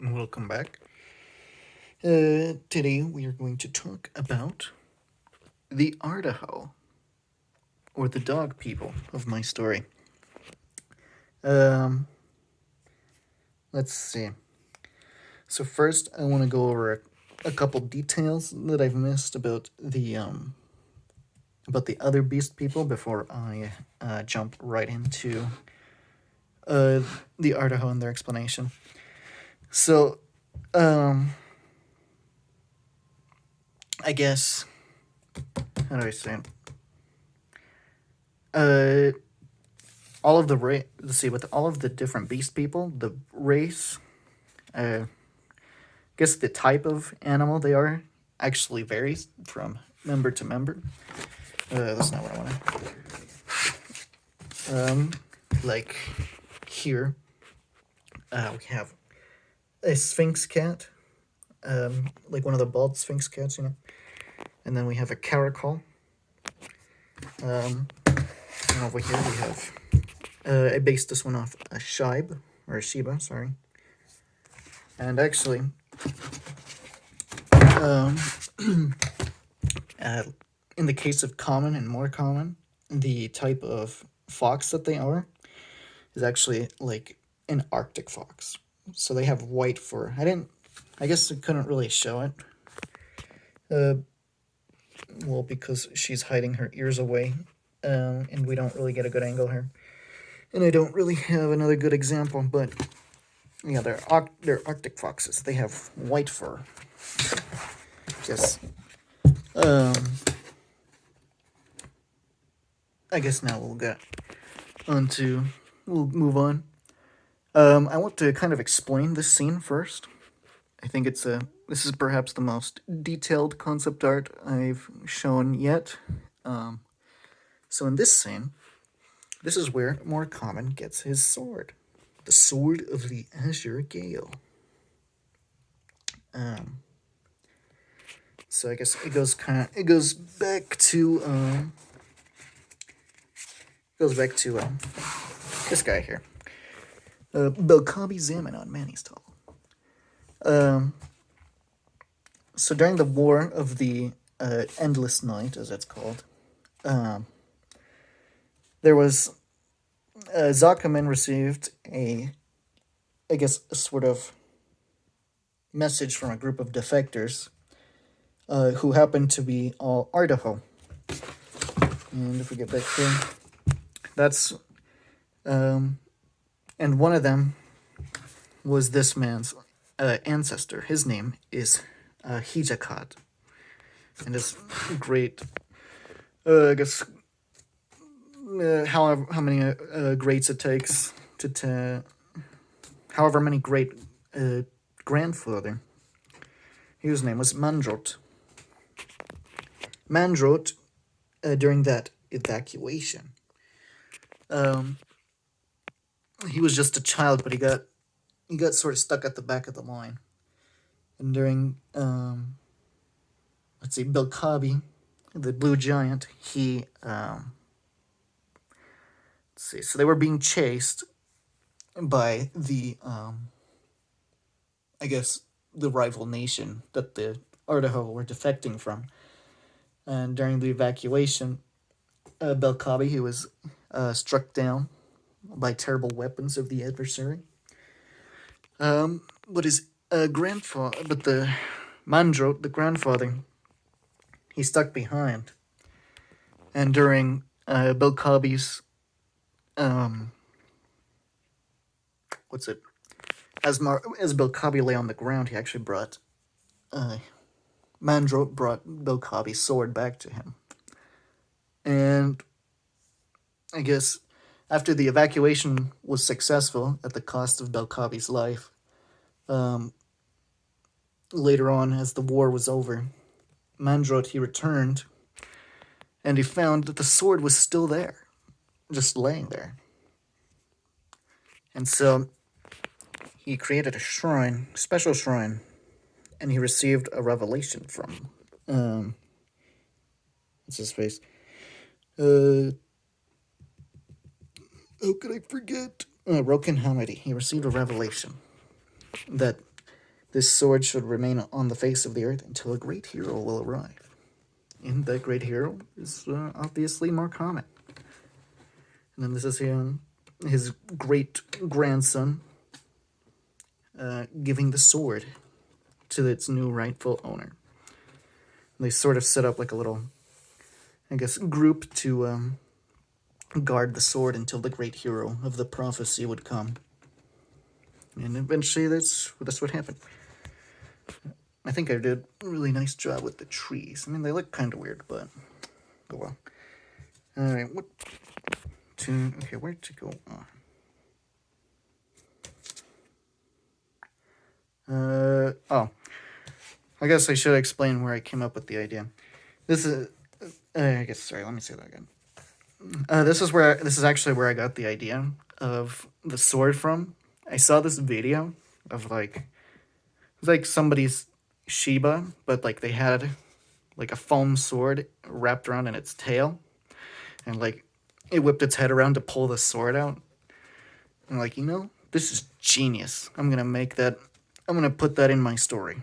Welcome back. Today we are going to talk about the Ardaho, or the dog people of my story. Um, let's see. So first, I want to go over a couple details that I've missed about the other beast people before I jump right into uh, the Ardaho and their explanation. So, um, I guess how do I say it? Uh, all of the let's see, with all of the different beast people, the race, I guess the type of animal they are actually varies from member to member. That's not what I want to. Like here, we have a sphinx cat, like one of the bald sphinx cats, and then we have a caracal. And over here we have. I based this one off a shibe or a shiba, sorry. And actually, um, in the case of common and Mor'kamen, the type of fox that they are is actually like an Arctic fox. So they have white fur. I guess I couldn't really show it. Well, because she's hiding her ears away, and we don't really get a good angle here. And I don't really have another good example, but yeah, they're Arctic foxes. They have white fur. Yes. I guess now we'll move on. I want to kind of explain this scene first. I think this is perhaps the most detailed concept art I've shown yet. So in this scene, this is where Mor'kamen gets his sword, the sword of the Azure Gale. So I guess it goes back to this guy here, Belkabi Zamanon Manistal. So during the War of the Endless Night, as it's called, there was Zakaman received a sort of message from a group of defectors who happened to be all Ardaho. And if we get back here, that's and one of them was this man's ancestor. His name is Hijakat, and his great, I guess, however how many greats it takes however many great grandfather. His name was Mandrot. Mandrot, during that evacuation, he was just a child, but he got sort of stuck at the back of the line. And during, let's see, Belkabi, the blue giant, he, let's see, so they were being chased by the, I guess, the rival nation that the Ardaho were defecting from. And during the evacuation, Belkabi, he was struck down by terrible weapons of the adversary. But his grandfather, but the Mandrot, the grandfather, he stuck behind. And during Belkabi's, as Belkabi lay on the ground, he actually brought, Mandrot brought Belkabi's sword back to him. And I guess after the evacuation was successful at the cost of Belkabi's life, later on, as the war was over, Mandrot, he returned, and he found that the sword was still there, just laying there. And so he created a shrine, special shrine, and he received a revelation from, what's his face? How could I forget? Roken Hamidi. He received a revelation that This sword should remain on the face of the earth until a great hero will arrive. And that great hero is obviously Mor'kamen. And then this is his great grandson giving the sword to its new rightful owner. They sort of set up like a little, I guess, group to guard the sword until the great hero of the prophecy would come. And eventually that's what happened. I think I did a really nice job with the trees. I mean, they look kind of weird, but oh well. Alright, okay, where to go on? Oh. I guess I should explain where I came up with the idea. This is, sorry, let me say that again. This is actually where I got the idea of the sword from. I saw this video of it was like somebody's Shiba, but like they had like a foam sword wrapped around in its tail, and like it whipped its head around to pull the sword out. And like, this is genius. I'm gonna put that in my story.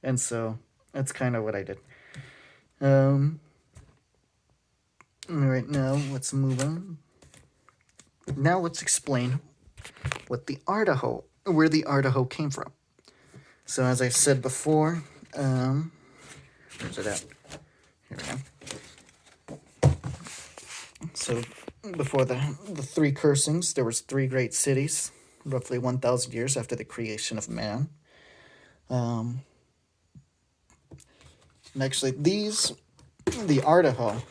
And so that's kind of what I did. Alright, now let's move on. Now let's explain where the Ardaho came from. So as I said before, where's it at? Here we go. So before the three cursings, there was 3 great cities, roughly 1,000 years after the creation of man. And actually, the Ardaho,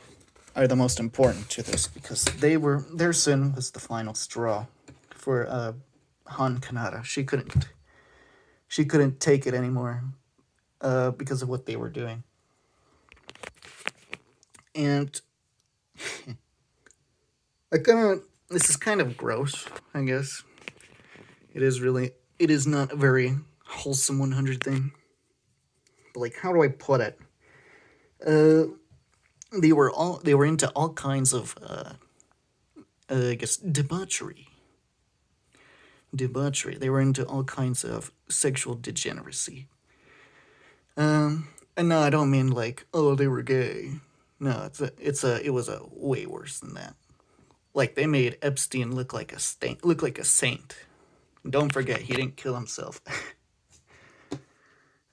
are the most important to this because their sin was the final straw for Han Kanata. She couldn't take it anymore because of what they were doing. And this is kind of gross, I guess. It is not a very wholesome 100 thing. But like, how do I put it? They were into all kinds of I guess debauchery. They were into all kinds of sexual degeneracy. And no, I don't mean like, oh, they were gay. No, it was a way worse than that. Like, they made Epstein look like a saint. Don't forget, he didn't kill himself.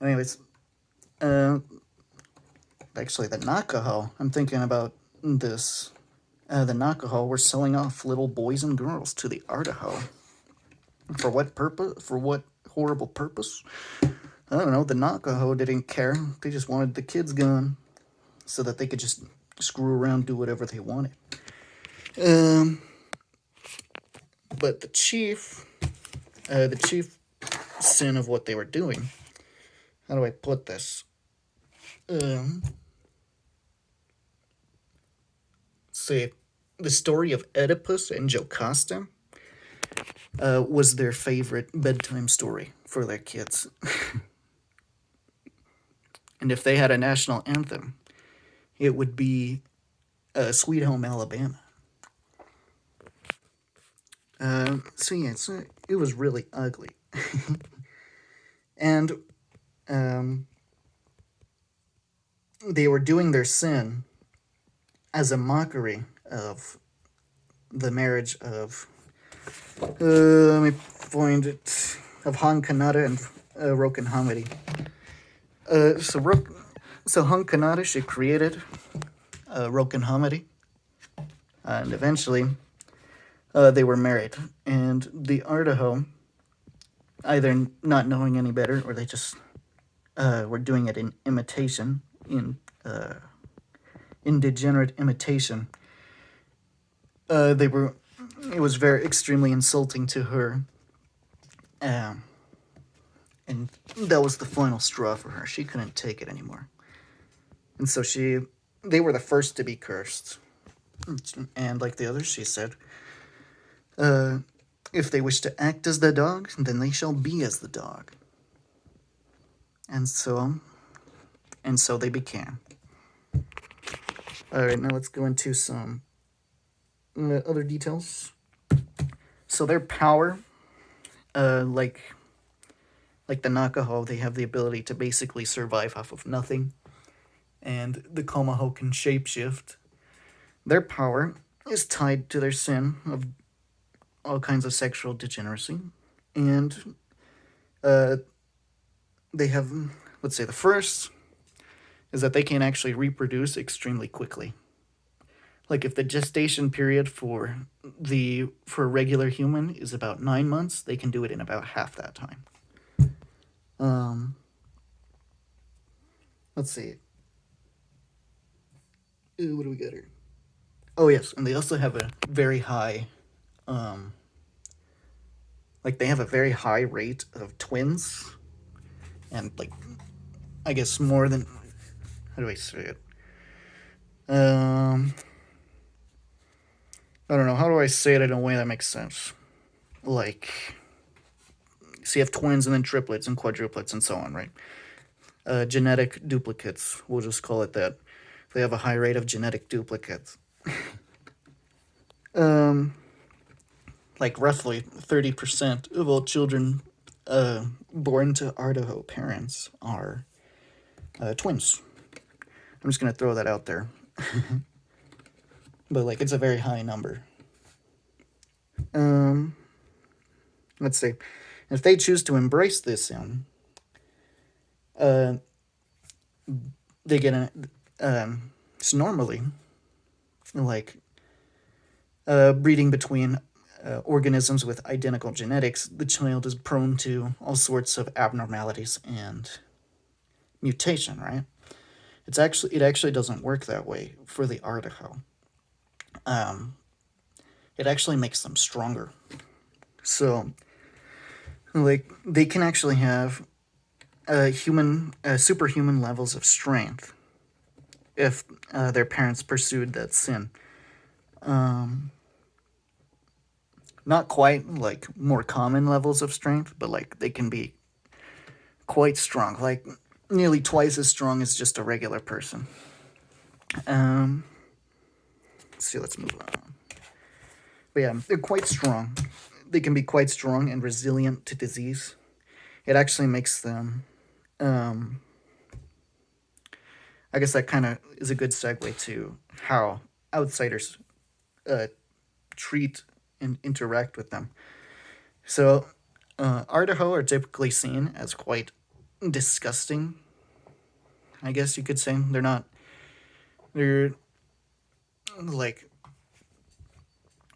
Anyways, actually, the Nakaho, I'm thinking about this. The Nakaho were selling off little boys and girls to the Ardaho. For what purpose? For what horrible purpose? I don't know. The Nakaho didn't care. They just wanted the kids gone so that they could just screw around, do whatever they wanted. But the chief sin of what they were doing, how do I put this? Say, the story of Oedipus and Jocasta was their favorite bedtime story for their kids. And if they had a national anthem, it would be Sweet Home Alabama. So yeah, it was really ugly. And they were doing their sin as a mockery of the marriage of, let me find it, of Han Kanata and Roken Hamidi. So Han Kanata, she created Roken Hamidi, and eventually they were married. And the Ardaho, either not knowing any better, or they just were doing it in imitation, in degenerate imitation. It was very extremely insulting to her, and that was the final straw for her. She couldn't take it anymore, and so they were the first to be cursed. And like the others, she said, if they wish to act as the dog, then they shall be as the dog. And so they became. Alright, now let's go into some other details. So their power, Like the Nakaho, they have the ability to basically survive off of nothing, and the Komaho can shapeshift. Their power is tied to their sin of all kinds of sexual degeneracy, and uh, they have, let's say, the first is that they can actually reproduce extremely quickly. Like if the gestation period for a regular human is about 9 months, they can do it in about half that time. Um, let's see. What do we got here? Oh yes, and they also have a very high, um, like they have a very high rate of twins, and like I guess more than, how do I say it? Um, I don't know. How do I say it in a way that makes sense? Like, so you have twins and then triplets and quadruplets and so on, right? Genetic duplicates, we'll just call it that. They have a high rate of genetic duplicates. Um, like roughly 30% of all children born to Ardaho parents are twins. I'm just gonna throw that out there. But like it's a very high number. Um, let's see. If they choose to embrace this uh, they get it's normally like breeding between organisms with identical genetics, the child is prone to all sorts of abnormalities and mutation, right? It actually doesn't work that way for the Ardaho. It actually makes them stronger. So, like, they can actually have superhuman levels of strength if their parents pursued that sin. Not quite like Mor'kamen levels of strength, but like they can be quite strong, like nearly twice as strong as just a regular person. Let's see, let's move on. But yeah, they're quite strong. They can be quite strong and resilient to disease. It actually makes them. I guess that kind of is a good segue to how outsiders uh, treat and interact with them. So, Ardaho are typically seen as quite disgusting. I guess you could say they're not. They're like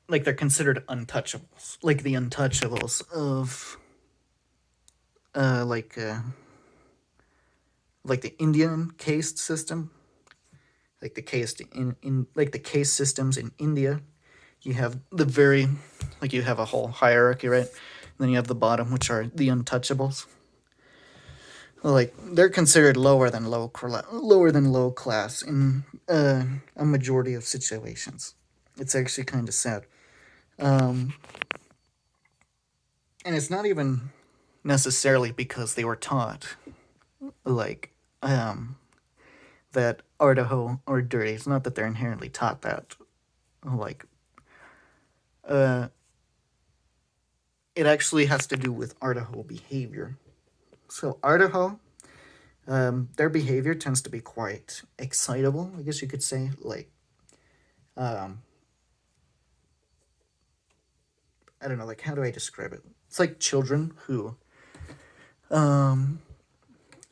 they're considered untouchables, like the untouchables of uh, like uh, like the Indian caste system, like the caste in like the caste systems in India. You have the very like you have a whole hierarchy, right? And then you have the bottom, which are the untouchables. Like they're considered lower than low class in a majority of situations. It's actually kind of sad, and it's not even necessarily because they were taught like that Ardaho or dirty. It's not that they're inherently taught that. Like it actually has to do with Ardaho behavior. So Ardaho, their behavior tends to be quite excitable. I guess you could say like I don't know, like how do I describe it? It's like children who I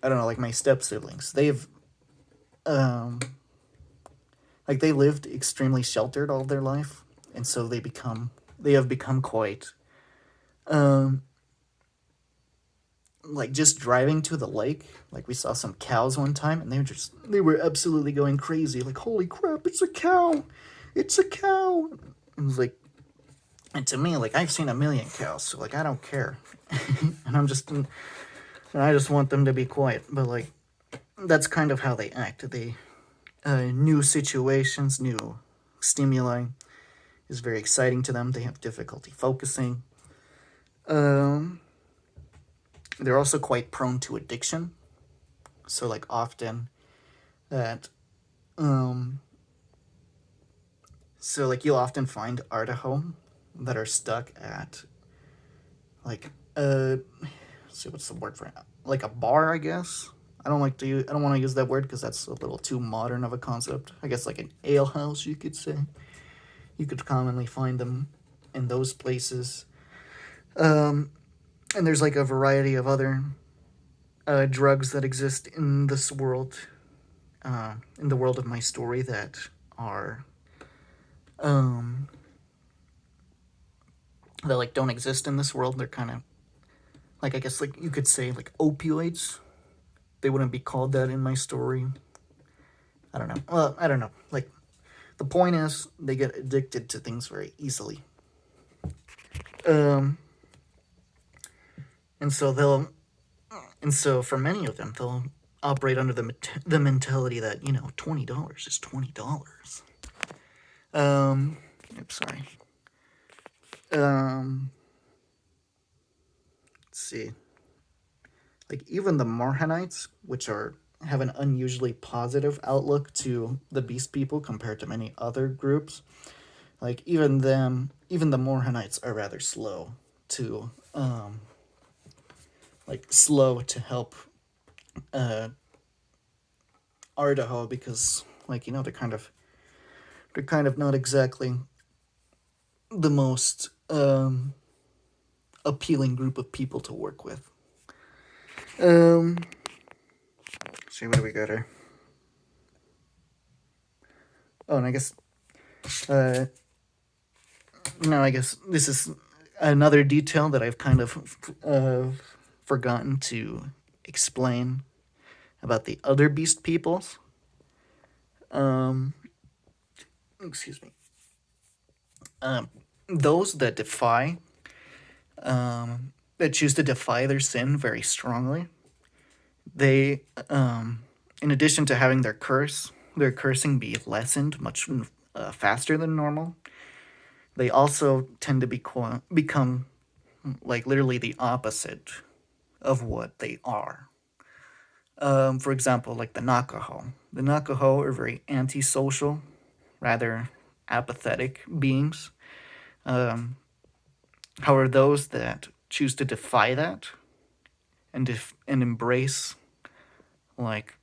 don't know, like my step siblings. They've like they lived extremely sheltered all their life, and so they have become quite like just driving to the lake. Like we saw some cows one time, and they were absolutely going crazy. Like holy crap, it's a cow, it's a cow. It was like, and to me, like I've seen a million cows, so like I don't care, and I just want them to be quiet. But like that's kind of how they act. They new situations, new stimuli is very exciting to them. They have difficulty focusing. They're also quite prone to addiction. So like often that so like you'll often find Ardaho that are stuck at like let's see what's the word for it, like a bar, I guess. I don't want to use that word because that's a little too modern of a concept. I guess like an ale house, you could say. You could commonly find them in those places. And there's like a variety of other drugs that exist in this world, in the world of my story, that are that like don't exist in this world. They're kind of like, I guess like you could say like opioids. They wouldn't be called that in my story. I don't know. Well, I don't know. Like, the point is they get addicted to things very easily. Um, and so they'll, and so for many of them, they'll operate under the mentality that, you know, $20 is $20. Oops, sorry. Let's see. Like, even the Morhanites, which have an unusually positive outlook to the Beast People compared to many other groups, like even the Morhanites are rather slow to help Ardaho, because, like, you know, they're kind of not exactly the most appealing group of people to work with. Let's see, what do we got here? Oh, and I guess no, I guess this is another detail that I've kind of forgotten to explain about the other beast peoples. Excuse me. Those that choose to defy their sin very strongly, they, in addition to having their cursing be lessened much faster than normal, they also tend to become like literally the opposite of what they are. For example, like the Nakaho. The Nakaho are very antisocial, rather apathetic beings. However, those that choose to defy that and embrace like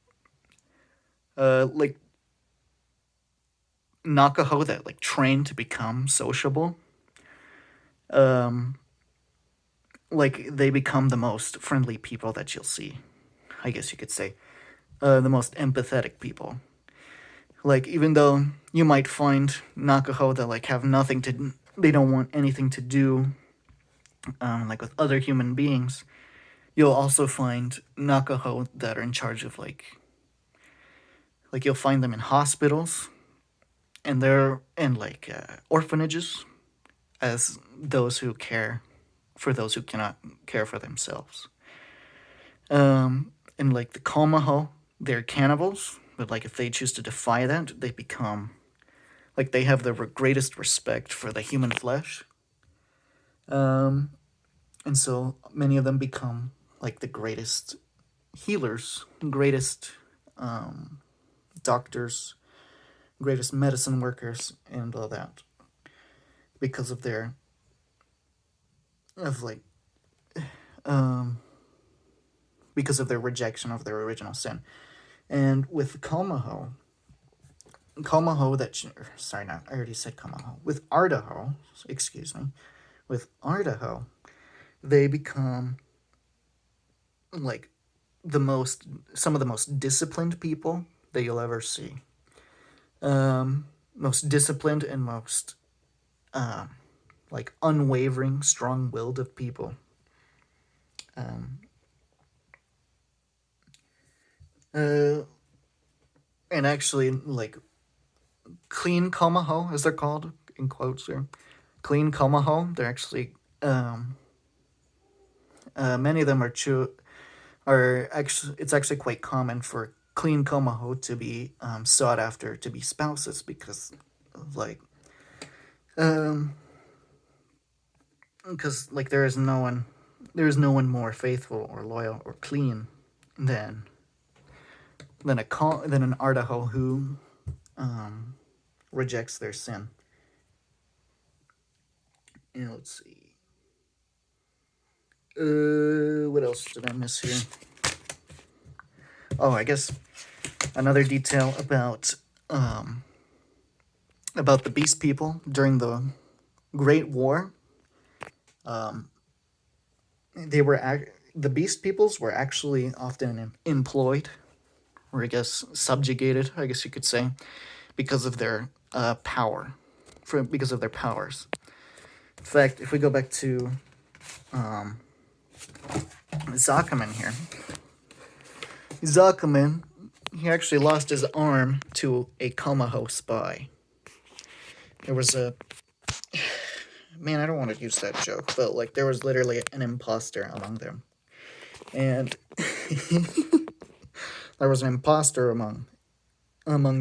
Nakaho that like train to become sociable, like they become the most friendly people that you'll see. I guess you could say the most empathetic people. Like, even though you might find Nakaho that like have nothing to, they don't want anything to do, like with other human beings, you'll also find Nakaho that are in charge of like you'll find them in hospitals, and they're in like orphanages, as those who care for those who cannot care for themselves. And like the Komaho, they're cannibals, but like if they choose to defy that, they become like they have the greatest respect for the human flesh. And so many of them become like the greatest healers, greatest doctors, greatest medicine workers, and all that, because of their of like because of their rejection of their original sin. And with Komaho, sorry, not, I already said Komaho. With Ardaho, excuse me, with Ardaho, they become like some of the most disciplined people that you'll ever see. Most disciplined and most like unwavering, strong-willed of people. And actually, like clean Komaho, as they're called in quotes here, clean Komaho. They're actually many of them are actually, it's actually quite common for clean Komaho to be sought after to be spouses, because of like like there is no one more faithful or loyal or clean than an Ardaho who rejects their sin. And let's see. What else did I miss here? Oh, I guess another detail about the Beast People during the Great War. The Beast Peoples were actually often employed, or I guess subjugated, I guess you could say, because of their power, because of their powers. In fact, if we go back to Zakaman here, he actually lost his arm to a Komaho spy. There was a... Man, I don't want to use that joke, but, like, there was literally an imposter among them. And there was an imposter among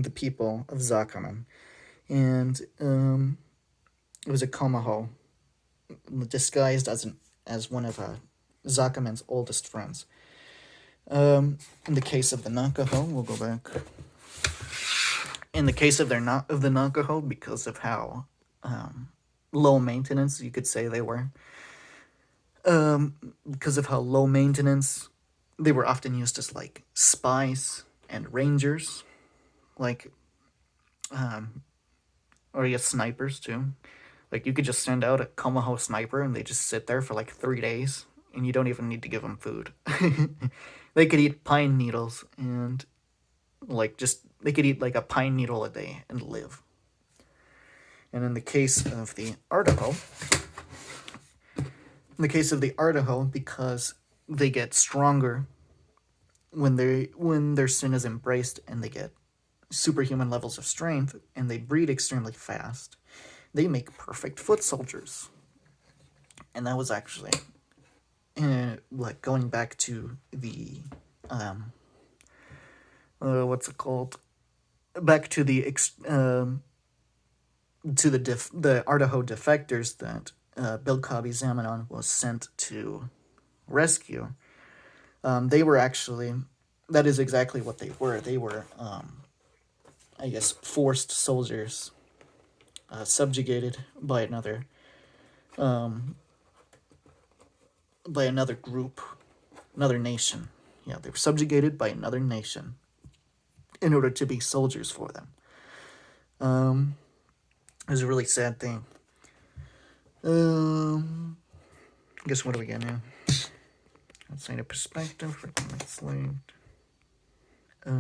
the people of Zakaman. And it was a Komaho, disguised as one of Zakaman's oldest friends. In the case of the Nakaho, we'll go back. In the case of the Nakaho, because of how low maintenance, you could say they were. Because of how low maintenance, they were often used as, like, spies and rangers, like, or yes, snipers too. Like, you could just send out a Komaho sniper and they just sit there for like 3 days, and you don't even need to give them food. They could eat pine needles and, like, they could eat like a pine needle a day and live. And in the case of the Ardaho, because they get stronger when their sin is embraced, and they get superhuman levels of strength, and they breed extremely fast, they make perfect foot soldiers. And that was actually, like, going back to the, what's it called? Back to the, the Ardaho defectors that Bilkabi Zamanon was sent to rescue. They were actually, that is exactly what they were. They were, I guess, forced soldiers, subjugated by another group, another nation. Yeah, they were subjugated by another nation in order to be soldiers for them. It was a really sad thing. I guess what do we get now? Outside of perspective for enslaved. I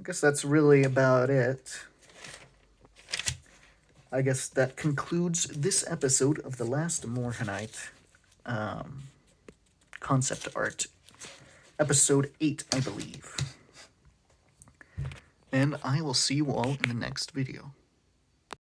guess that's really about it. I guess that concludes this episode of The Last Morhanite concept art. Episode 8, I believe. And I will see you all in the next video.